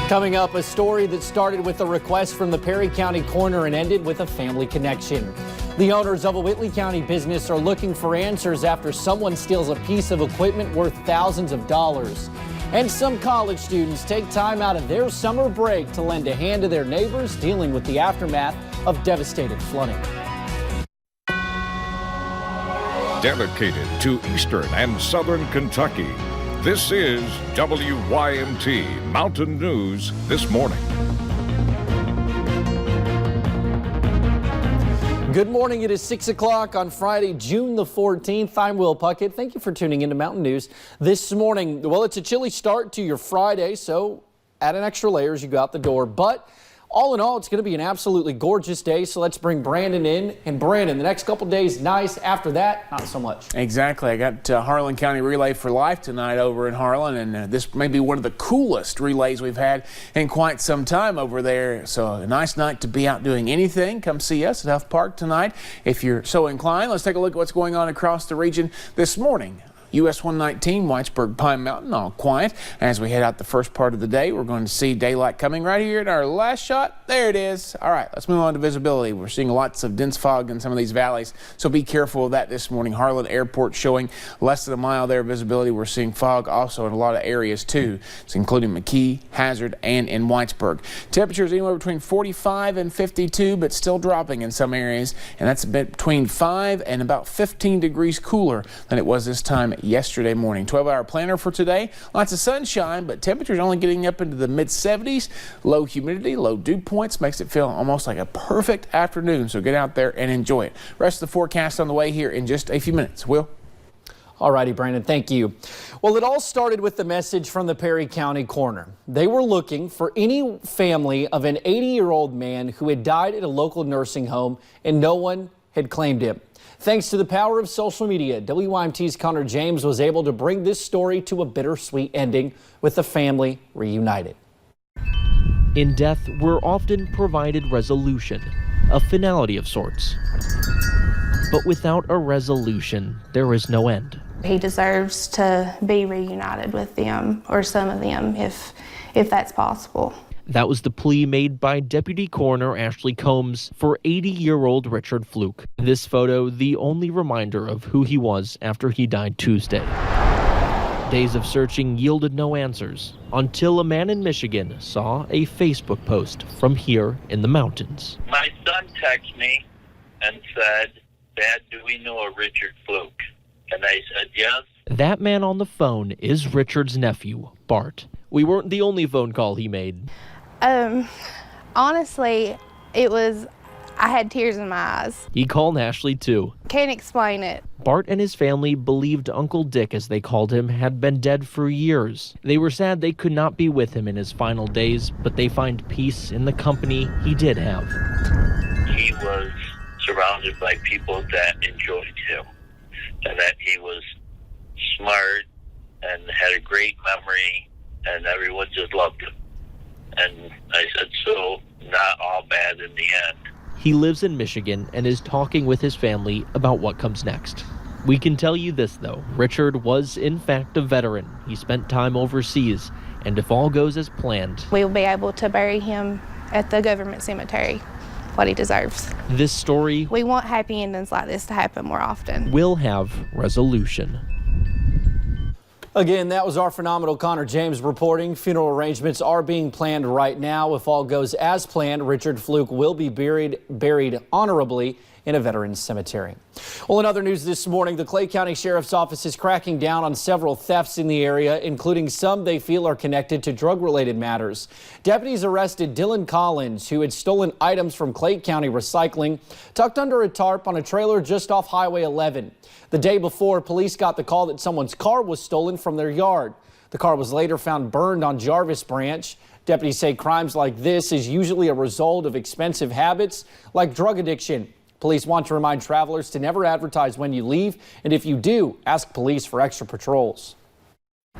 Coming up, a story that started with a request from the Perry County coroner and ended with a family connection. The owners of a Whitley County business are looking for answers after someone steals a piece of equipment worth thousands of dollars. And some college students take time out of their summer break to lend a hand to their neighbors dealing with the aftermath of devastating flooding. Dedicated to Eastern and Southern Kentucky, this is WYMT Mountain News This Morning. Good morning. It is 6 o'clock on Friday, June the 14th. I'm Will Puckett. Thank you for tuning into Mountain News this morning. Well, it's a chilly start to your Friday, so add an extra layer as you go out the door. But all in all, it's going to be an absolutely gorgeous day, so let's bring Brandon in. And Brandon, the next couple days, nice. After that, not so much. Exactly. I got Harlan County Relay for Life tonight over in Harlan, and this may be one of the coolest relays we've had in quite some time over there. So a nice night to be out doing anything. Come see us at Huff Park tonight if you're so inclined. Let's take a look at what's going on across the region this morning. US 119, Whitesburg, Pine Mountain, all quiet. As we head out the first part of the day, we're going to see daylight coming right here in our last shot. There it is. All right, let's move on to visibility. We're seeing lots of dense fog in some of these valleys, so be careful of that this morning. Harlan Airport showing less than a mile there visibility. We're seeing fog also in a lot of areas too. It's including McKee, Hazard, and in Whitesburg. Temperatures anywhere between 45 and 52, but still dropping in some areas, and that's a bit between 5 and about 15 degrees cooler than it was this time yesterday morning. 12-hour planner for today. Lots of sunshine, but temperatures only getting up into the mid-70s. Low humidity, low dew points makes it feel almost like a perfect afternoon. So get out there and enjoy it. Rest of the forecast on the way here in just a few minutes. Will? All righty, Brandon, thank you. Well, it all started with the message from the Perry County coroner. They were looking for any family of an 80-year-old man who had died at a local nursing home and no one had claimed him. Thanks to the power of social media, WYMT's Connor James was able to bring this story to a bittersweet ending with the family reunited. In death, we're often provided resolution, a finality of sorts. But without a resolution, there is no end. He deserves to be reunited with them, or some of them, if that's possible. That was the plea made by Deputy Coroner Ashley Combs for 80-year-old Richard Fluke. This photo, the only reminder of who he was after he died Tuesday. Days of searching yielded no answers until a man in Michigan saw a Facebook post from here in the mountains. My son texted me and said, "Dad, do we know a Richard Fluke?" And I said, yes. That man on the phone is Richard's nephew, Bart. We weren't the only phone call he made. Honestly, I had tears in my eyes. He called Ashley too. Can't explain it. Bart and his family believed Uncle Dick, as they called him, had been dead for years. They were sad they could not be with him in his final days, but they find peace in the company he did have. He was surrounded by people that enjoyed him, and that he was smart and had a great memory, and everyone just loved him. And I said, so not all bad in the end. He lives in Michigan and is talking with his family about what comes next. We can tell you this, though. Richard was, in fact, a veteran. He spent time overseas, and if all goes as planned, We'll be able to bury him at the government cemetery, what he deserves. this story We want happy endings like this to happen more often. will have resolution. Again, that was our phenomenal Connor James reporting. Funeral arrangements are being planned right now. If all goes as planned, Richard Fluke will be buried honorably in a veterans cemetery. Well, in other news this morning, the Clay County Sheriff's Office is cracking down on several thefts in the area, including some they feel are connected to drug-related matters. Deputies arrested Dylan Collins, who had stolen items from Clay County Recycling, tucked under a tarp on a trailer just off Highway 11. The day before, police got the call that someone's car was stolen from their yard. The car was later found burned on Jarvis Branch. Deputies say crimes like this is usually a result of expensive habits like drug addiction. Police want to remind travelers to never advertise when you leave, and if you do, ask police for extra patrols.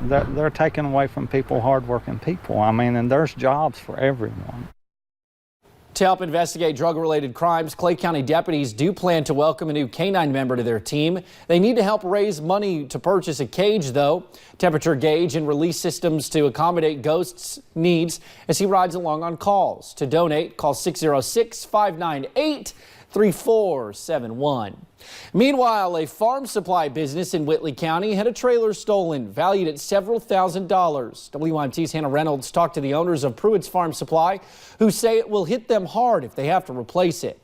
They're taking away from people, hardworking people. I mean, and there's jobs for everyone. To help investigate drug-related crimes, Clay County deputies do plan to welcome a new canine member to their team. They need to help raise money to purchase a cage, though. Temperature gauge and release systems to accommodate Ghost's needs as he rides along on calls. To donate, call 606-598-3471. Meanwhile, a farm supply business in Whitley County had a trailer stolen, valued at several $1,000s. WYMT's Hannah Reynolds talked to the owners of Pruitt's Farm Supply, who say it will hit them hard if they have to replace it.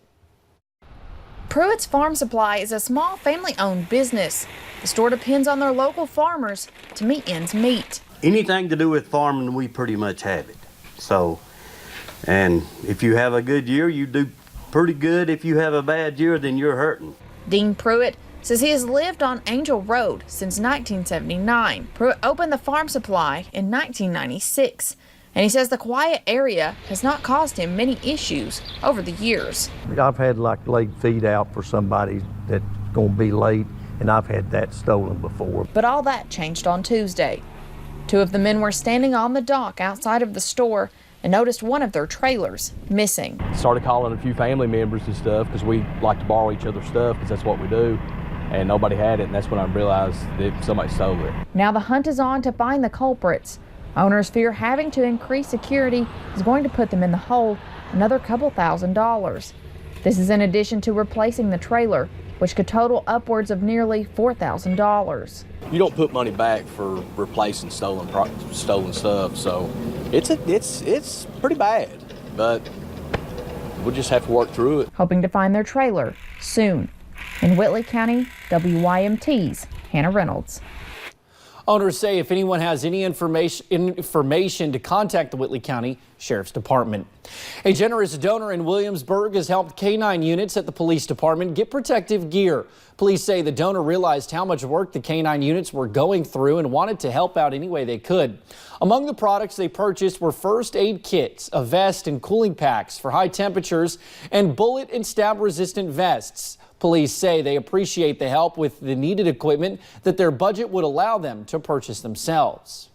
Pruitt's Farm Supply is a small family-owned business. The store depends on their local farmers to meet ends meet. Anything to do with farming, we pretty much have it. So, and if you have a good year, you do pretty good. If you have a bad year, then you're hurting. Dean Pruitt says he has lived on Angel Road since 1979. Pruitt opened the farm supply in 1996, and he says the quiet area has not caused him many issues over the years. I've had like laid feed out for somebody that's going to be late, and I've had that stolen before. But all that changed on Tuesday. Two of the men were standing on the dock outside of the store and noticed one of their trailers missing. Started calling a few family members and stuff because we like to borrow each other's stuff because that's what we do, and nobody had it, and that's when I realized that somebody stole it. Now the hunt is on to find the culprits. Owners fear having to increase security is going to put them in the hole another couple $1,000s. This is in addition to replacing the trailer, which could total upwards of nearly $4,000. You don't put money back for replacing stolen stuff, so it's pretty bad, but we'll just have to work through it. Hoping to find their trailer soon. In Whitley County, WYMT's Hannah Reynolds. Owners say if anyone has any information to contact the Whitley County Sheriff's Department. A generous donor in Williamsburg has helped K-9 units at the police department get protective gear. Police say the donor realized how much work the K-9 units were going through and wanted to help out any way they could. Among the products they purchased were first aid kits, a vest and cooling packs for high temperatures, and bullet and stab resistant vests. Police say they appreciate the help with the needed equipment that their budget would allow them to purchase themselves.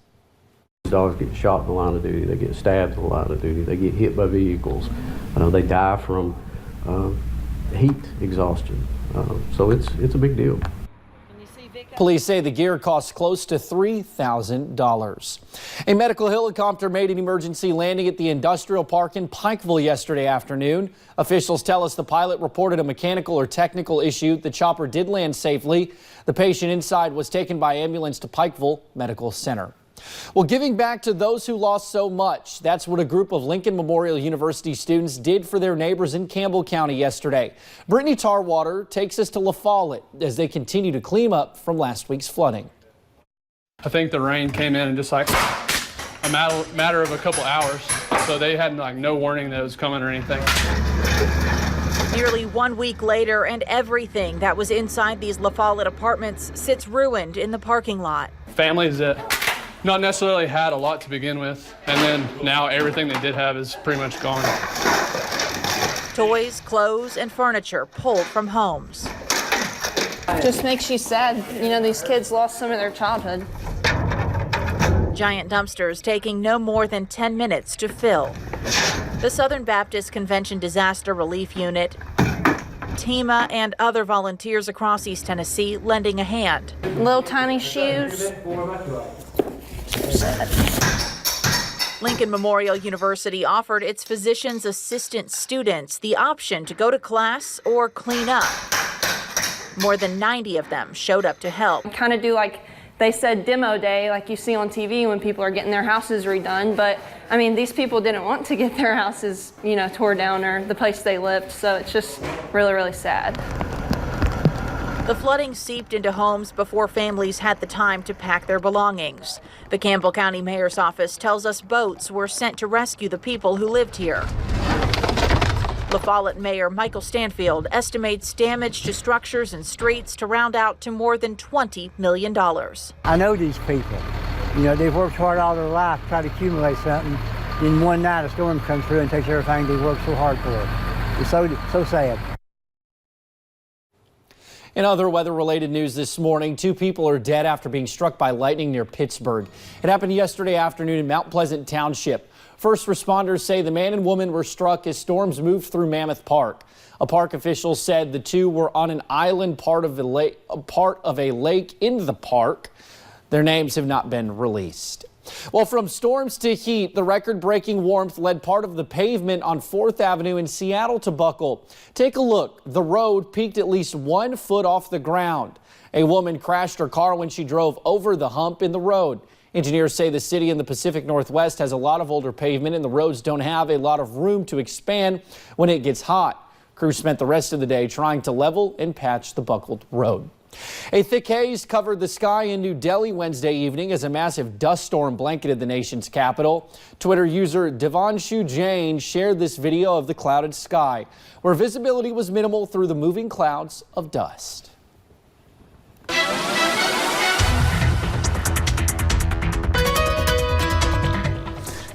Dogs get shot in the line of duty, they get stabbed in the line of duty, they get hit by vehicles, they die from heat exhaustion. So it's a big deal. Police say the gear costs close to $3,000. A medical helicopter made an emergency landing at the industrial park in Pikeville yesterday afternoon. Officials tell us the pilot reported a mechanical or technical issue. The chopper did land safely. The patient inside was taken by ambulance to Pikeville Medical Center. Well, giving back to those who lost so much. That's what a group of Lincoln Memorial University students did for their neighbors in Campbell County yesterday. Brittany Tarwater takes us to La Follette as they continue to clean up from last week's flooding. I think the rain came in just like a matter of a couple hours, so they had like no warning that it was coming or anything. Nearly 1 week later, and everything that was inside these La Follette apartments sits ruined in the parking lot. Families that not necessarily had a lot to begin with, and then now everything they did have is pretty much gone. Toys, clothes, and furniture pulled from homes. Just makes you sad. You know, these kids lost some of their childhood. Giant dumpsters taking no more than 10 minutes to fill. The Southern Baptist Convention Disaster Relief Unit, TEMA, and other volunteers across East Tennessee lending a hand. Little tiny shoes. Lincoln Memorial University offered its physician's assistant students the option to go to class or clean up. More than 90 of them showed up to help. Kind of do like they said demo day, like you see on TV when people are getting their houses redone. But I mean, these people didn't want to get their houses, tore down or the place they lived. So it's just really, really sad. The flooding seeped into homes before families had the time to pack their belongings. The Campbell County Mayor's office tells us boats were sent to rescue the people who lived here. La Follette Mayor Michael Stanfield estimates damage to structures and streets to round out to more than $20 million. I know these people. They've worked hard all their life to try to accumulate something. Then one night a storm comes through and takes everything they worked so hard for. It's so sad. In other weather-related news this morning, 2 people are dead after being struck by lightning near Pittsburgh. It happened yesterday afternoon in Mount Pleasant Township. First responders say the man and woman were struck as storms moved through Mammoth Park. A park official said the two were on an island part of a lake in the park. Their names have not been released. Well, from storms to heat, the record-breaking warmth led part of the pavement on 4th Avenue in Seattle to buckle. Take a look. The road peaked at least 1 foot off the ground. A woman crashed her car when she drove over the hump in the road. Engineers say the city in the Pacific Northwest has a lot of older pavement and the roads don't have a lot of room to expand when it gets hot. Crews spent the rest of the day trying to level and patch the buckled road. A thick haze covered the sky in New Delhi Wednesday evening as a massive dust storm blanketed the nation's capital. Twitter user Devanshu Jain shared this video of the clouded sky, where visibility was minimal through the moving clouds of dust.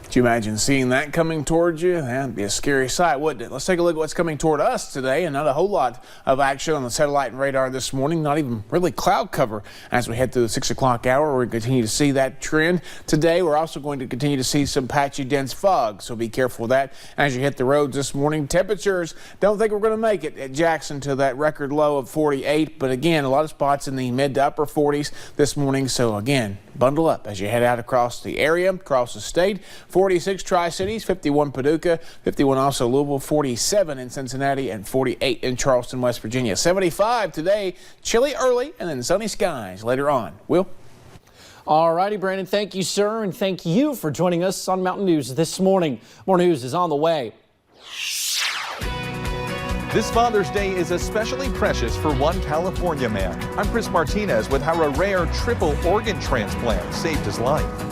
Could you imagine seeing that coming towards you? That'd be a scary sight, wouldn't it? Let's take a look at what's coming toward us today, and not a whole lot of action on the satellite and radar this morning, not even really cloud cover as we head through the 6 o'clock hour. We're going to continue to see that trend. Today, we're also going to continue to see some patchy, dense fog, so be careful of that as you hit the roads this morning. Temperatures, don't think we're going to make it at Jackson to that record low of 48, but again, a lot of spots in the mid to upper 40s this morning, so again, bundle up as you head out across the area, across the state. 46 Tri-Cities, 51 Paducah, 51 also Louisville, 47 in Cincinnati, and 48 in Charleston, West Virginia. 75 today, chilly early, and then sunny skies later on. Will? All righty, Brandon, thank you, sir, and thank you for joining us on Mountain News this morning. More news is on the way. This Father's Day is especially precious for one California man. I'm Chris Martinez with how a rare triple organ transplant saved his life.